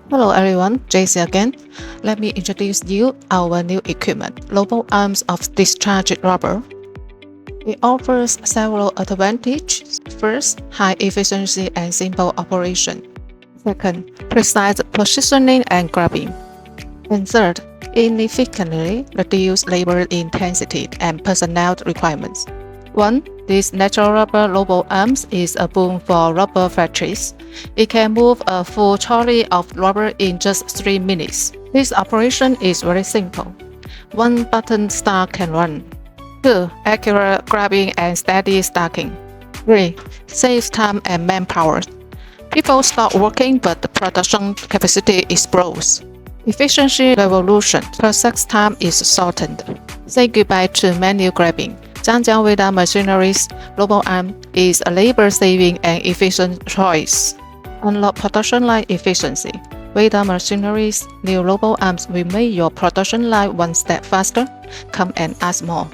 Hello everyone, JC again. Let me introduce you our new equipment, Global Arms of Discharge Rubber. It offers several advantages. First, high efficiency and simple operation. Second, precise positioning and grabbing. And third, significantly reduce labor intensity and personnel requirements. 1. This natural rubber global arms is a boom for rubber factories. It can move a full trolley of rubber in just 3 minutes. This operation is very simple. One button start can run. 2. Accurate grabbing and steady stacking. 3. Saves time and manpower. People stop working but the production capacity explodes. Efficiency revolution. Process time is shortened. Say goodbye to manual grabbing. Zhangjiang Weda Machinery's Global Arm is a labor-saving and efficient choice. Unlock production line efficiency. Weda Machinery's new Global Arms will make your production line one step faster. Come and ask more.